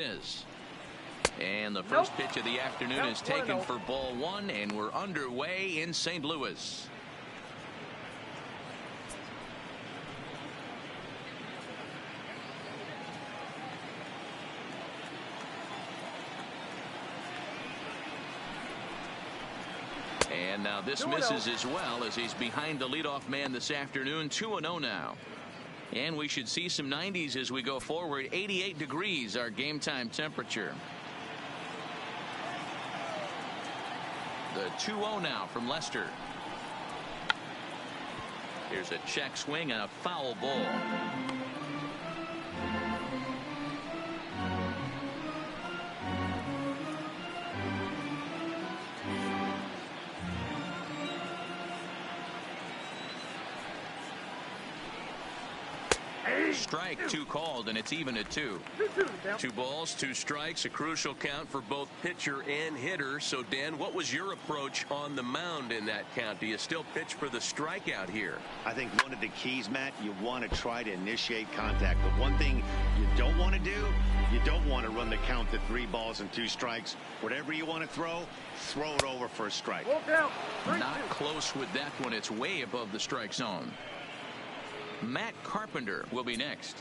is. And the first pitch of the afternoon is taken for ball one, and we're underway in St. Louis. And now this misses as well, as he's behind the leadoff man this afternoon. 2-0 now. And we should see some 90s as we go forward. 88 degrees our game time temperature. The 2-0 now from Lester. Here's a check swing and a foul ball. Strike two called, and it's even at 2. 2 balls, 2 strikes, a crucial count for both pitcher and hitter. So, Dan, what was your approach on the mound in that count? Do you still pitch for the strikeout here? I think one of the keys, Matt, you want to try to initiate contact. The one thing you don't want to do, you don't want to run the count to 3 balls and 2 strikes. Whatever you want to throw it over for a strike. Not close with that one. It's way above the strike zone. Matt Carpenter will be next.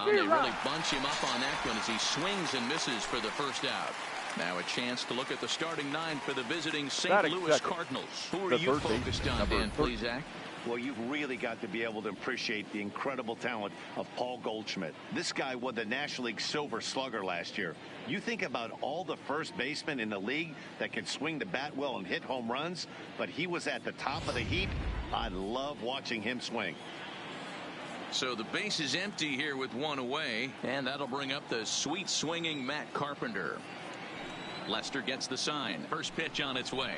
They really bunch him up on that one as he swings and misses for the first out. Now a chance to look at the starting 9 for the visiting St. Louis Cardinals. Who are you focused on, Dan Plesac? Well, you've really got to be able to appreciate the incredible talent of Paul Goldschmidt. This guy won the National League Silver Slugger last year. You think about all the first basemen in the league that can swing the bat well and hit home runs, but he was at the top of the heap. I love watching him swing. So the base is empty here with 1 away, and that'll bring up the sweet swinging Matt Carpenter. Lester gets the sign. First pitch on its way.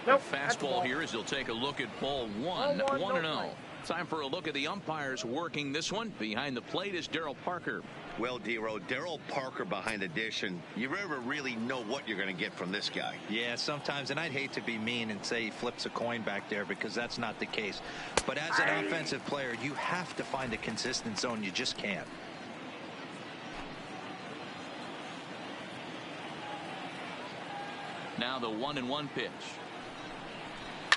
Fastball here as he'll take a look at ball 1. 1-0. Time for a look at the umpires working this one. Behind the plate is Darryl Parker. Well, D-Row, Darryl Parker behind the dish, and you never really know what you're going to get from this guy. Yeah, sometimes, and I'd hate to be mean and say he flips a coin back there, because that's not the case. But as an offensive player, you have to find a consistent zone. You just can't. Now the 1-1 pitch.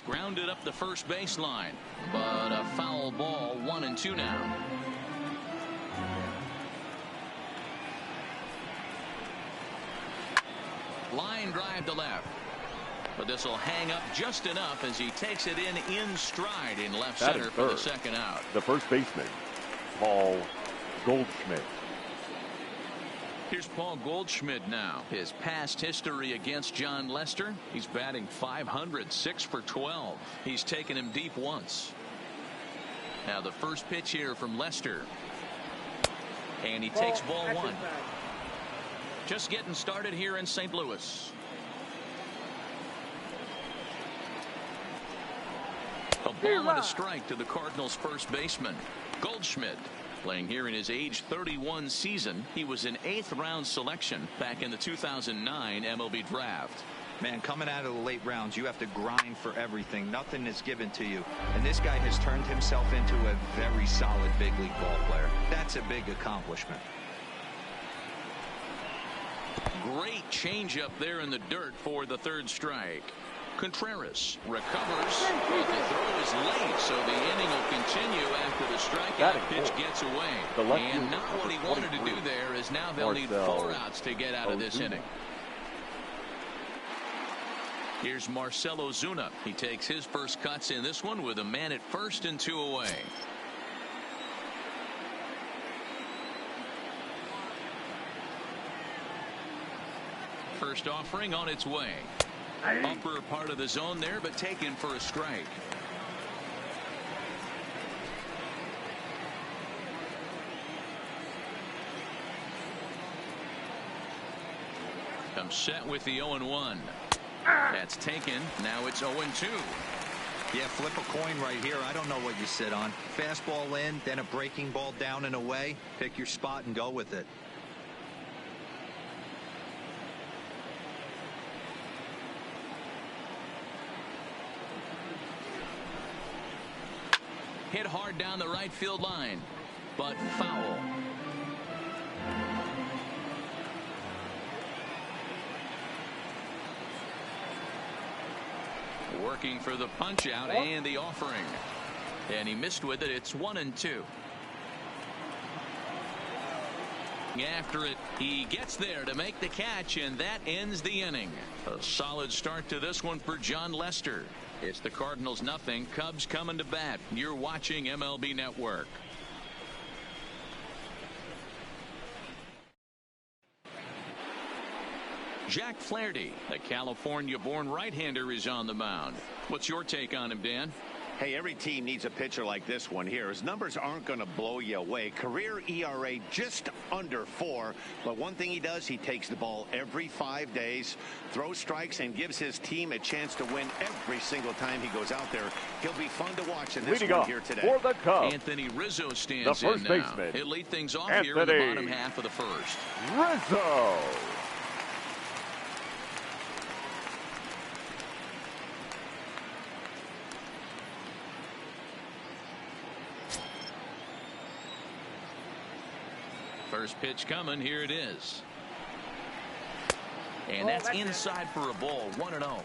Grounded up the first baseline, but a foul ball. 1-2 now. Line drive to left, but this will hang up just enough as he takes it in stride in left center for the second out. The first baseman, Paul Goldschmidt. Here's Paul Goldschmidt now. His past history against John Lester. He's batting .500, 6 for 12. He's taken him deep once. Now the first pitch here from Lester. And he takes ball 1. Just getting started here in St. Louis. A ball and a strike to the Cardinals first baseman. Goldschmidt playing here in his age 31 season. He was an 8th round selection back in the 2009 MLB draft. Man, coming out of the late rounds, you have to grind for everything. Nothing is given to you. And this guy has turned himself into a very solid big league ball player. That's a big accomplishment. Great changeup there in the dirt for the 3rd strike. Contreras recovers, but the throw is late, so the inning will continue after the strikeout pitch gets away. And not what he wanted to do there, is now they'll need 4 outs to get out of this inning. Here's Marcell Ozuna. He takes his first cuts in this one with a man at first and 2 away. First offering on its way. Upper part of the zone there, but taken for a strike. I'm set with the 0-1. That's taken. Now it's 0-2. Yeah, flip a coin right here. I don't know what you sit on. Fastball in, then a breaking ball down and away. Pick your spot and go with it. Hit hard down the right field line, but foul. Working for the punch out and the offering. And he missed with it. It's 1-2. After it, he gets there to make the catch, and that ends the inning. A solid start to this one for John Lester. It's the Cardinals 0, Cubs coming to bat. You're watching MLB Network. Jack Flaherty, the California-born right-hander, is on the mound. What's your take on him, Dan? Hey, every team needs a pitcher like this one here. His numbers aren't going to blow you away. Career ERA just under 4. But one thing he does, he takes the ball every 5 days, throws strikes, and gives his team a chance to win every single time he goes out there. He'll be fun to watch in this one here today. For the Cubs, Anthony Rizzo stands the first in now. baseman. He'll lead things off Anthony here in the bottom half of the first. Rizzo. First pitch coming. Here it is. And that's inside for a ball. 1-0.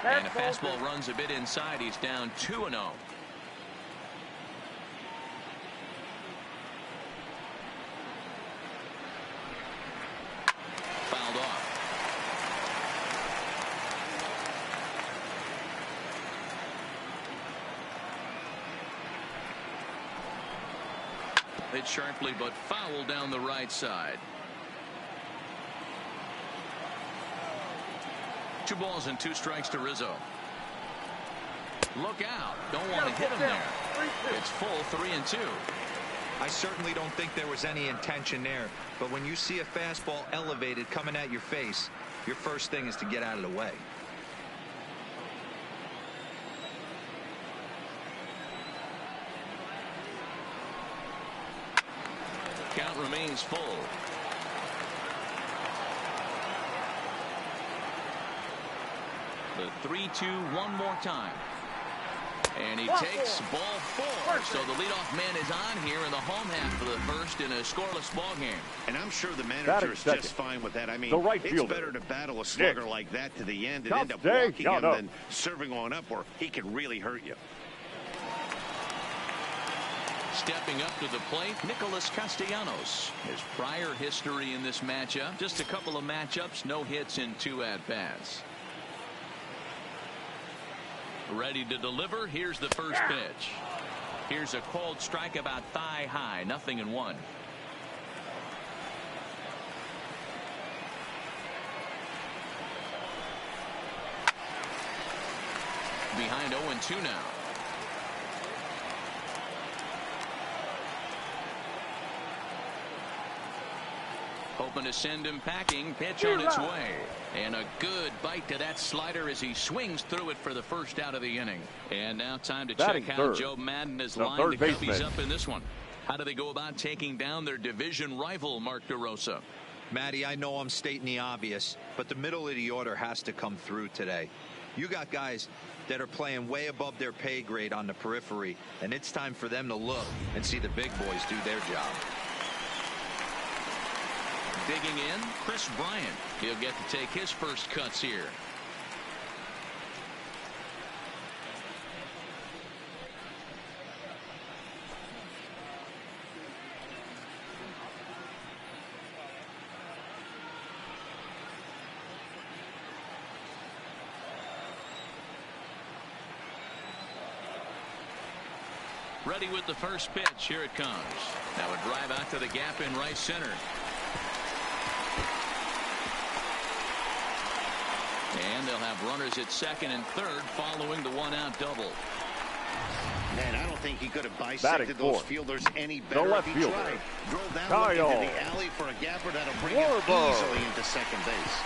And a fastball runs a bit inside. He's down 2-0. Fouled off. Hit sharply, but foul down the right side. 2 balls and 2 strikes to Rizzo. Look out. Don't want to hit him there. It's full 3-2. I certainly don't think there was any intention there, but when you see a fastball elevated coming at your face, your first thing is to get out of the way. Count remains full. The 3-2 one more time. And he takes ball 4. So the leadoff man is on here in the home half of the first in a scoreless ball game. And I'm sure the manager is just fine with that. I mean, it's better to battle a slugger like that to the end and end up walking him than serving on up where he can really hurt you. Stepping up to the plate, Nicholas Castellanos. His prior history in this matchup, just a couple of matchups, no hits in 2 at-bats. Ready to deliver. Here's the first pitch. Here's a called strike about thigh high. 0-1. Behind 0-2 now. Hoping to send him packing. Pitch on its way. And a good bite to that slider as he swings through it for the first out of the inning. And now time to check how Joe Madden has lined the Cubbies up in this one. How do they go about taking down their division rival, Mark DeRosa? Matty, I know I'm stating the obvious, but the middle of the order has to come through today. You got guys that are playing way above their pay grade on the periphery, and it's time for them to look and see the big boys do their job. Digging in, Chris Bryant. He'll get to take his first cuts here. Ready with the first pitch. Here it comes. Now a drive out to the gap in right center. And they'll have runners at second and third following the one-out double. Man, I don't think he could have bisected those fielders any better if he tried. Drove that one into the alley for a gapper that'll bring him easily into second base.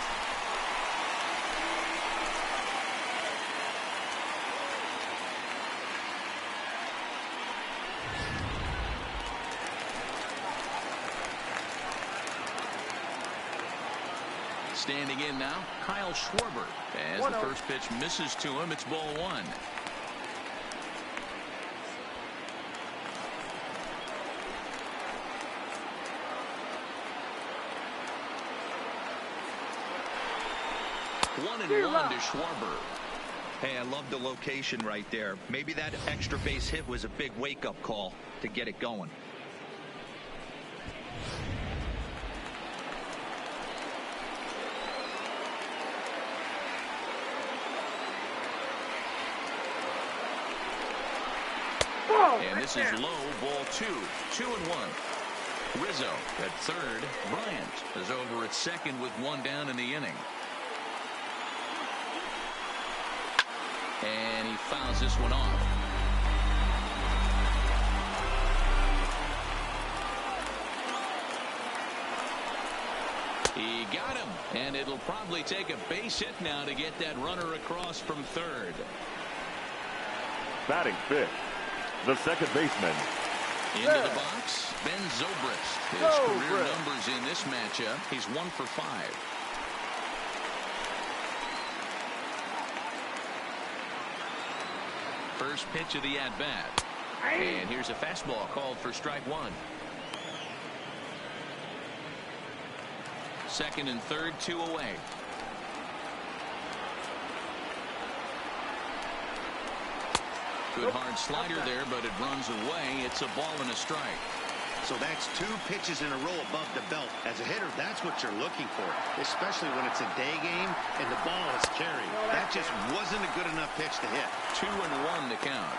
Standing in now, Kyle Schwarber. As the first pitch misses to him, it's ball one. One and one to Schwarber. Hey, I love the location right there. Maybe that extra base hit was a big wake-up call to get it going. And this is low, ball two. 2-1. Rizzo at third. Bryant is over at second with one down in the inning. And he fouls this one off. He got him, and it'll probably take a base hit now to get that runner across from third. Batting fifth, the second baseman. Into the box, Ben Zobrist. His career numbers in this matchup, he's 1 for 5. First pitch of the at-bat. And here's a fastball called for strike one. Second and third, 2 away. Good hard slider there, but it runs away. It's a ball and a strike. So that's 2 pitches in a row above the belt. As a hitter, that's what you're looking for, especially when it's a day game and the ball is carried. That just wasn't a good enough pitch to hit. 2-1 to count.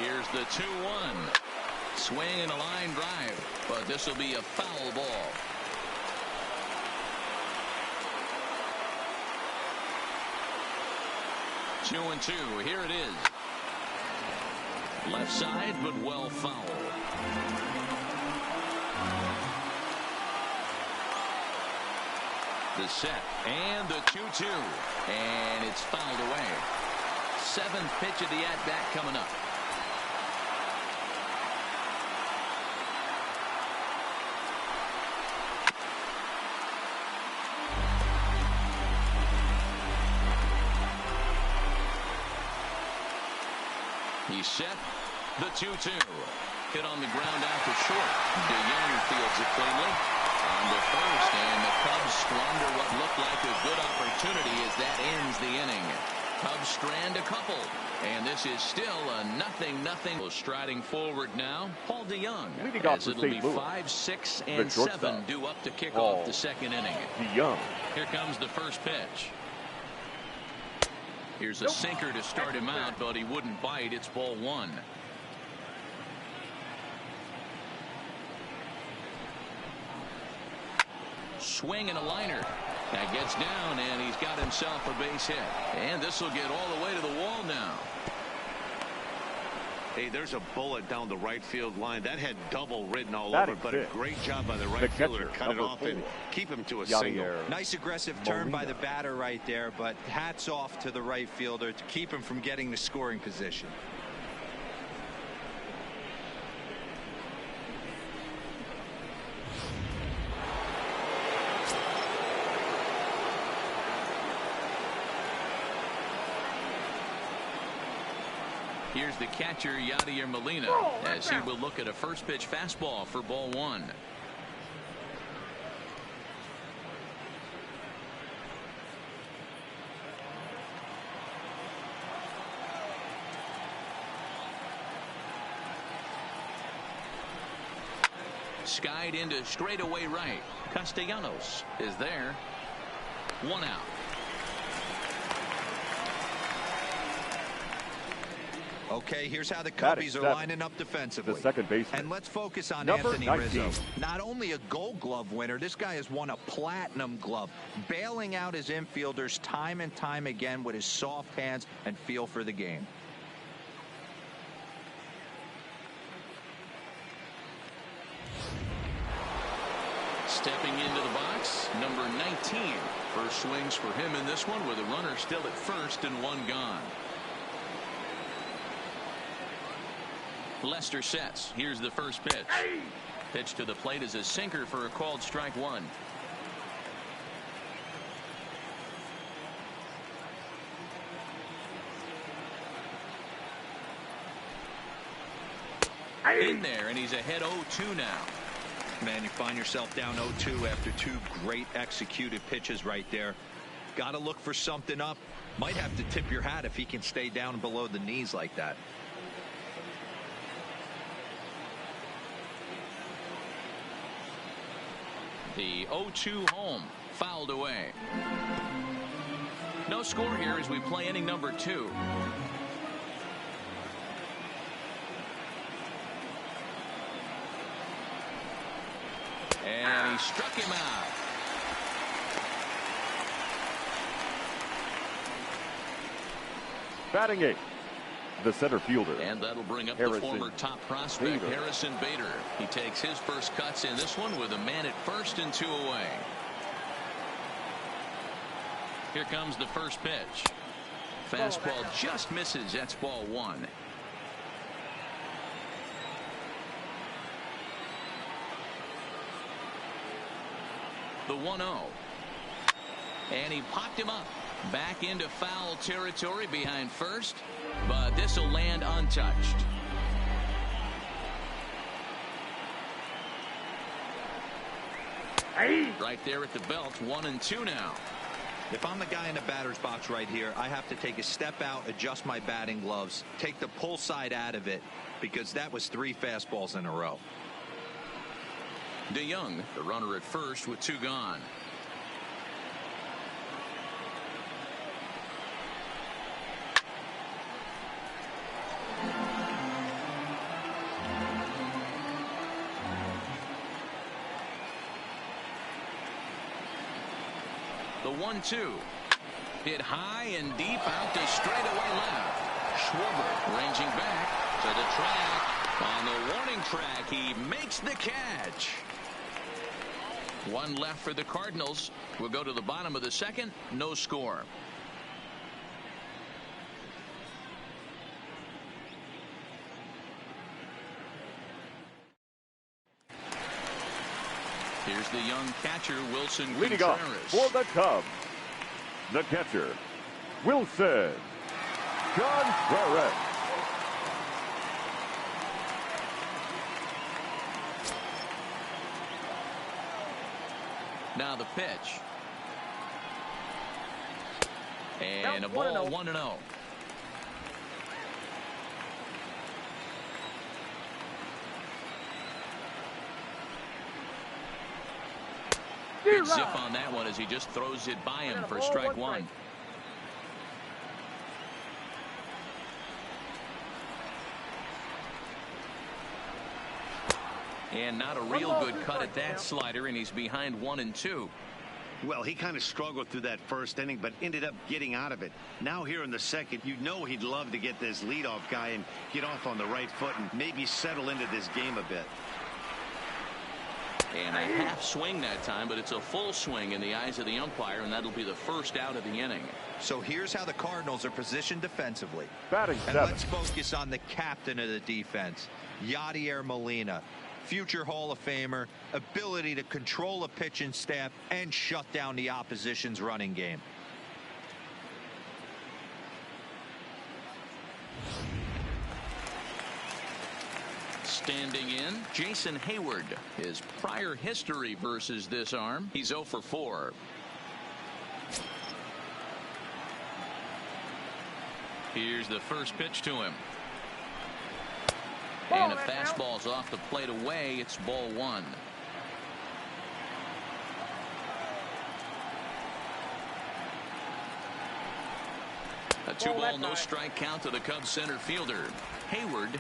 Here's the 2-1. Swing and a line drive, but this will be a foul ball. Two and two. Here it is. Left side, but well foul. The set and the 2-2, and it's fouled away. 7th pitch of the at-bat coming up. He's set. The 2-2. Hit on the ground out to short. DeYoung fields it cleanly. On the first, and the Cubs squander what looked like a good opportunity as that ends the inning. Cubs strand a couple, and this is still a 0-0. Striding forward now, Paul DeYoung, as it'll be 5, 6, and 7 due up to kick off the second inning. DeYoung. Here comes the first pitch. Here's a sinker to start him out, but he wouldn't bite. It's ball one. Swing and a liner. That gets down, and he's got himself a base hit. And this will get all the way to the wall now. Hey, there's a bullet down the right field line. That had double written all over, but a great job by the right fielder to cut it off and keep him to a single. Nice aggressive turn by the batter right there, but hats off to the right fielder to keep him from getting the scoring position. Here's the catcher, Yadier Molina, as he will look at a first pitch fastball for ball one. Skied into straightaway right. Castellanos is there. 1 out. Okay, here's how the Cubbies are lining up defensively. The second baseman. And let's focus on Number Anthony 19. Rizzo. Not only a Gold Glove winner, this guy has won a Platinum Glove, bailing out his infielders time and time again with his soft hands and feel for the game. Stepping into the box, number 19. First swings for him in this one with a runner still at first and one gone. Lester sets. Here's the first pitch. Pitch to the plate is a sinker for a called strike one. In there, and he's ahead 0-2 now. Man, you find yourself down 0-2 after two great executed pitches right there. Got to look for something up. Might have to tip your hat if he can stay down below the knees like that. The 0-2 home fouled away. No score here as we play inning number 2. And he struck him out. Batting 8th, the center fielder. And that'll bring up Harrison the former top prospect, Bader. Harrison Bader. He takes his first cuts in this one with a man at first and 2 away. Here comes the first pitch. Fastball just misses. That's ball 1. The 1-0. And he popped him up. Back into foul territory behind first, but this will land untouched. Right there at the belt, 1-2 now. If I'm the guy in the batter's box right here, I have to take a step out, adjust my batting gloves, take the pull side out of it, because that was 3 fastballs in a row. DeYoung, the runner at first with 2 gone. The 1-2 hit high and deep out to straightaway left. Schwarber ranging back to the track. On the warning track, he makes the catch. 1 left for the Cardinals. We'll go to the bottom of the second. No score. Here's the young catcher, Wilson Leading off Contreras. for the Cubs, the catcher, Wilson Contreras. Now the pitch. And a ball 1-0. Good zip on that one as he just throws it by him for strike 1. And not a real good cut at that slider, and he's behind 1-2. Well, he kind of struggled through that first inning, but ended up getting out of it. Now here in the second, you know he'd love to get this leadoff guy and get off on the right foot and maybe settle into this game a bit. And a half swing that time, but it's a full swing in the eyes of the umpire, and that'll be the first out of the inning. So here's how the Cardinals are positioned defensively. Batting And 7th. let's focus on the captain of the defense, Yadier Molina. Future Hall of Famer, ability to control a pitching staff and shut down the opposition's running game. Standing in, Jason Hayward. His prior history versus this arm, he's 0 for 4. Here's the first pitch to him. And a fastball's off the plate away. It's ball 1. A 2-ball, no strike count to the Cubs center fielder. Hayward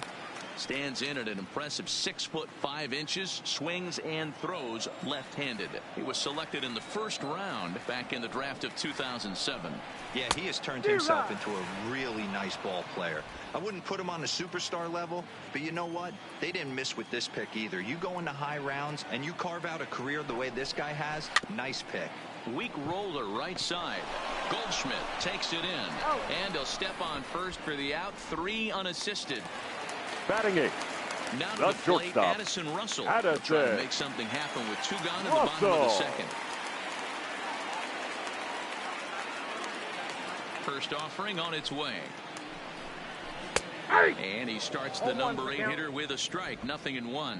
stands in at an impressive 6'5", swings and throws left-handed. He was selected in the first round back in the draft of 2007. Yeah, he has turned himself into a really nice ball player. I wouldn't put him on the superstar level, but you know what? They didn't miss with this pick either. You go into high rounds and you carve out a career the way this guy has, nice pick. Weak roller right side. Goldschmidt takes it in, and he'll step on first for the out. 3 unassisted. Batting 8th, Now to The the plate, shortstop, Addison Russell. Addison Trying to make something happen with 2 gone in the bottom of the second. First offering on its way. And he starts the number 8 hitter with a strike. 0-1.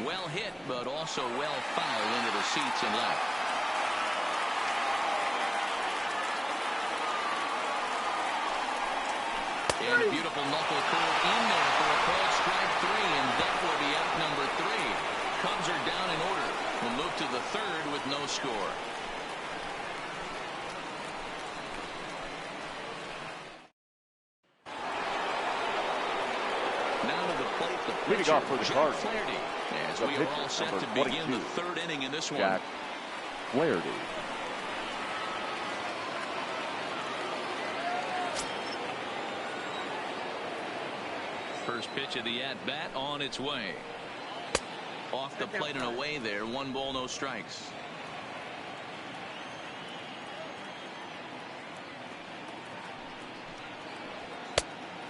Well hit, but also well fouled into the seats and left. And a beautiful knuckle curve in there for a called strike 3, and that will be out number 3. Cubs are down in order. We'll move to the 3rd with no score. Now to the plate, the pitcher, leading off for the Cardinals, Flaherty, as the we are all set to begin the 3rd inning in this one. Jack Flaherty. First pitch of the at-bat on its way. Off the plate and away there. 1 ball, no strikes.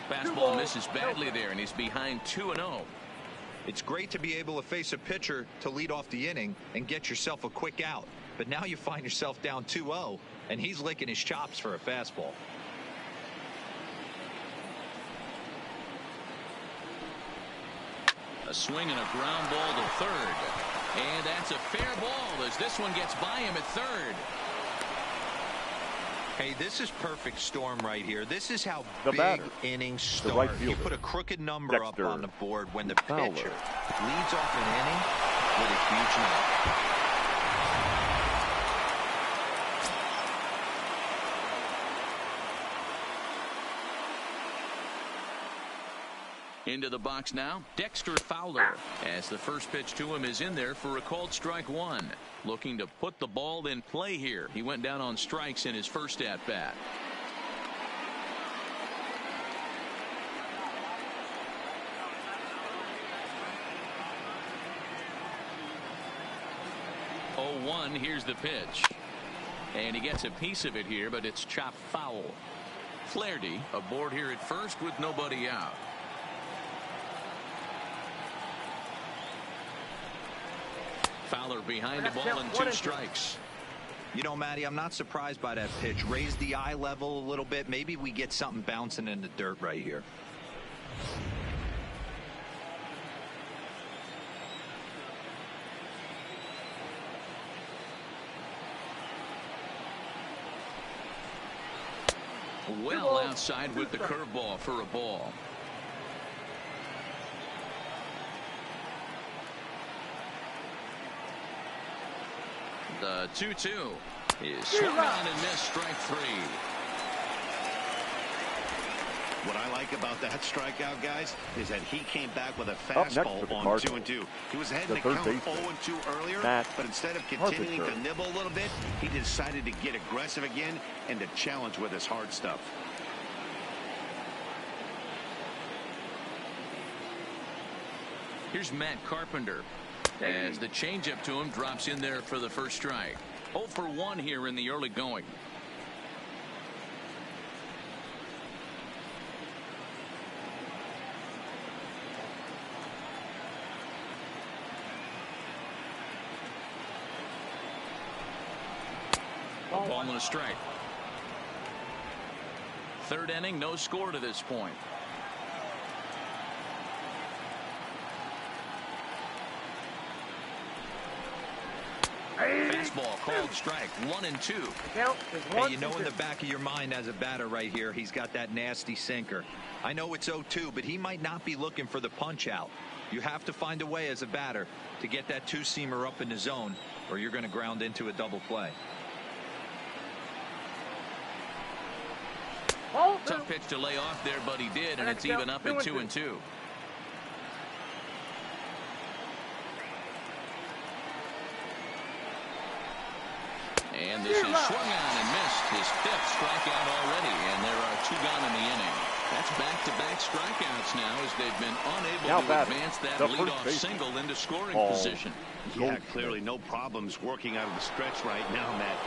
Fastball misses badly there, and he's behind 2-0. It's great to be able to face a pitcher to lead off the inning and get yourself a quick out. But now you find yourself down 2-0, and he's licking his chops for a fastball. A swing and a ground ball to 3rd. And that's a fair ball as this one gets by him at 3rd. Hey, this is perfect storm right here. This is how The big batter, innings the start. right You fielder, put a crooked number Dexter up on the board when the Fowler. pitcher leads off an inning with a huge knock. Into the box now, Dexter Fowler, as the first pitch to him is in there for a called strike 1. Looking to put the ball in play here. He went down on strikes in his first at-bat. Oh, 1, here's the pitch. And he gets a piece of it here, but it's chopped foul. Flaherty aboard here at first with nobody out. Fowler behind the ball and 2 strikes. You know, Matty, I'm not surprised by that pitch. Raise the eye level a little bit. Maybe we get something bouncing in the dirt right here. Well outside with the curveball for a ball. The 2-2 is swung on and missed, strike 3. What I like about that strikeout, guys, is that he came back with a Up next fastball for the on Cardinals, 2-2. He was ahead the in the third count baseman, 0-2 earlier, Matt but instead of continuing Carpenter. to nibble a little bit, he decided to get aggressive again and to challenge with his hard stuff. Here's Matt Carpenter as the changeup to him drops in there for the first strike. 0 for 1 here in the early going. A ball and a strike. 3rd inning, no score to this point. Fastball called strike 1-2. Hey, you know in the back of your mind as a batter right here, he's got that nasty sinker. I know it's 0-2, but he might not be looking for the punch out. You have to find a way as a batter to get that 2-seamer up in the zone, or you're going to ground into a double play. Tough pitch to lay off there, but he did, and it's even up at 2-2. And this is swung on and missed, his 5th strikeout already, and there are 2 gone in the inning. That's back-to-back strikeouts now as they've been unable to advance that leadoff single into scoring position. Yeah, clearly no problems working out of the stretch right now, Matt.